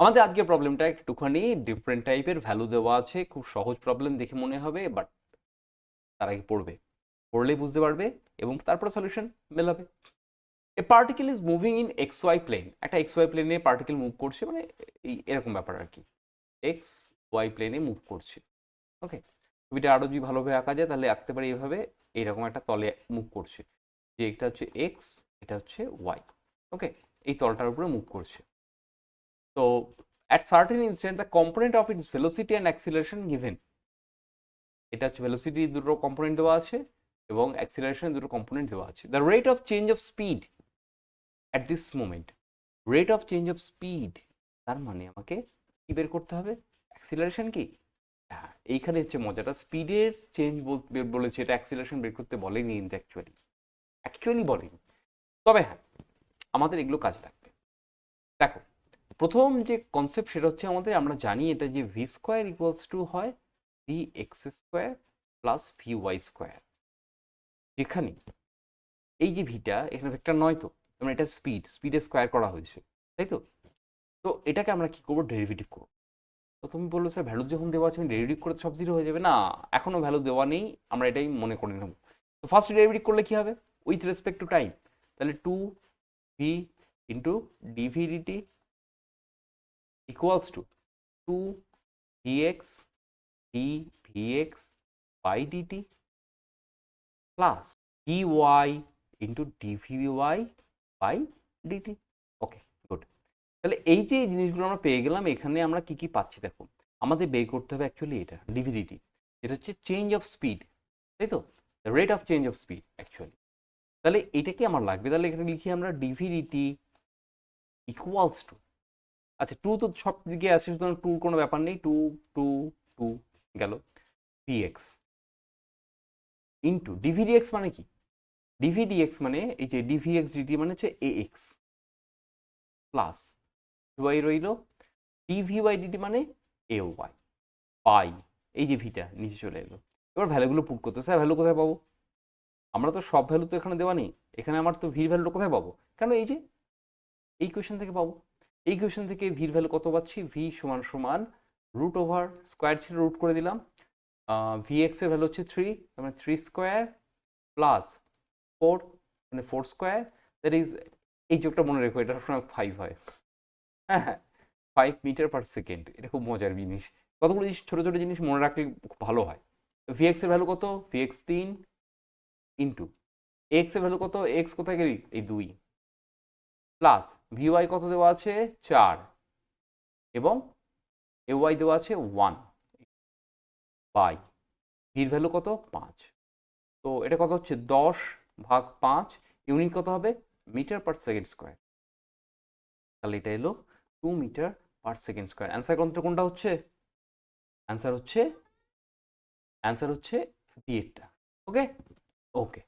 আমাদের আজকের প্রবলেমটা একটুখানি ডিফারেন্ট টাইপের, ভ্যালু দেওয়া আছে, খুব সহজ প্রবলেম দেখে মনে হবে, বাট তার আগে পড়লেই বুঝতে পারবে এবং তারপরে সলিউশন মেলাবে। A particle is moving in X Y plane, একটা এক্স ওয়াই প্লেনে পার্টিকেল মুভ করছে, মানে এই এরকম ব্যাপার আর কি, এক্স ওয়াই প্লেনে মুভ করছে। ওকে, ছবিটা আরও যদি ভালোভাবে আঁকা যায় তাহলে আঁকতে পারি এভাবে, এইরকম একটা তলে মুভ করছে, যে এটা হচ্ছে এক্স, এটা হচ্ছে ওয়াই। ওকে, এই তলটার উপরে মুভ করছে। তো at certain instant the component of its velocity and acceleration given, এটা হচ্ছে ভেলোসিটি দুটো কম্পোনেন্ট দেওয়া আছে এবং অ্যাক্সিলারেশন দুটো কম্পোনেন্ট দেওয়া আছে। The rate of change of speed at this moment, rate of change of speed, তার মানে আমাকে কি বের করতে হবে, অ্যাক্সিলারেশন কি। হ্যাঁ, এইখানে হচ্ছে মজাটা, স্পিডের চেঞ্জ বলেছে, এটা অ্যাক্সিলারেশন বের করতে বলেনি, কিন্তু অ্যাকচুয়ালি বলেনি। তবে হ্যাঁ, আমাদের এগুলো কাজে লাগবে। দেখো, প্রথম যে কনসেপ্ট সেটা হচ্ছে আমাদের, আমরা জানি এটা যে ভি স্কোয়ার ইকুয়ালস টু হয় V X square plus V Y square, যেখানে এই যে ভিটা এখানে ভেক্টর নয়, তো মানে এটা স্পিডে স্কোয়ার করা হয়েছে, তাই তো। তো এটাকে আমরা কি করবো, ডেরিভেটিভ করবো। তো তুমি বললো স্যার ভ্যালু যখন দেওয়া আছে আমি ডেরিভেটিভ করে সব জিরো হয়ে যাবে, না, এখনো ভ্যালু দেওয়া নেই, আমরা এটাই মনে করে নেব। তো ফার্স্ট ডেরিভেটিভ করলে কি হবে, উইথ রেসপেক্ট টু টাইম, তাহলে two V into DV DT equals to 2 vx dvx by dt plus dy into dvy by dt। Okay, good. তাহলে এই যে জিনিসগুলো আমরা পেয়ে গেলাম, এখানে আমরা কি কি পাচ্ছি দেখো, আমাদের বের করতে হবে অ্যাকচুয়ালি এটা ডিভিডিটি, এটা হচ্ছে চেঞ্জ অফ স্পিড, তাই তো, rate of change of speed actually. তাহলে এটাকে আমার লাগবে, তাহলে এখানে লিখি আমরা ডিভিডিটি ইকুয়ালস টু, আচ্ছা টু তো সব দিকে আছে, সুতরাং টুর কোনো ব্যাপার নেই, টু টু টু গেল, ডিএক্স ইন্টু ডিভিডিএক্স মানে কি, ডিভিডিএক্স মানে এই যে ডিভিএক্স ডিটি মানে হচ্ছে এ এক্স প্লাস ওয়াই রইল, ডিভিওয়াই ডিটি মানে এ ওয়াই পাই, এই যে ভিটা নিচে চলে এলো। এবার ভ্যালুগুলো পুট করতে, স্যার ভ্যালু কোথায় পাবো, আমরা তো সব ভ্যালু তো এখানে দেওয়া নেই, এখানে আমার তো ভির ভ্যালুটা কোথায় পাবো, কেন এই যে এই কোয়েশন থেকে পাবো, এই কোয়েশন থেকে ভির ভ্যালু কত পাচ্ছি, ভি সমান সমান রুট ওভার স্কোয়ার ছিল, রুট করে দিলাম, ভি এক্স এর ভ্যালু হচ্ছে 3, মানে 3 স্কোয়ার প্লাস 4, মানে 4 স্কোয়ার, দ্যাট ইজ, এই যোগটা মনে রেখো, এটা সবসময় 5 হয়, হ্যাঁ হ্যাঁ, 5 মিটার পার সেকেন্ড, এটা খুব মজার জিনিস, কতগুলো জিনিস ছোটো ছোটো জিনিস মনে রাখলে খুব ভালো হয়। ভি এক্স এর ভ্যালু কত, ভি এক্স 3 ইন্টু এক্স এর ভ্যালু কত, এক্স কোথায় গেলি, এই 2 প্লাস ভিওয়াই কত দেওয়া আছে 4 এবং এ ওয়াই দেওয়া আছে 1 বাই ভির ভ্যালু কত 5। তো এটা কত হচ্ছে 10/5, ইউনিট কত হবে, মিটার পার সেকেন্ড স্কোয়ার। তাহলে এটা এলো 2 metre per second square. Answer কোনটা হচ্ছে, অ্যান্সার হচ্ছে ডি এরটা। ওকে ওকে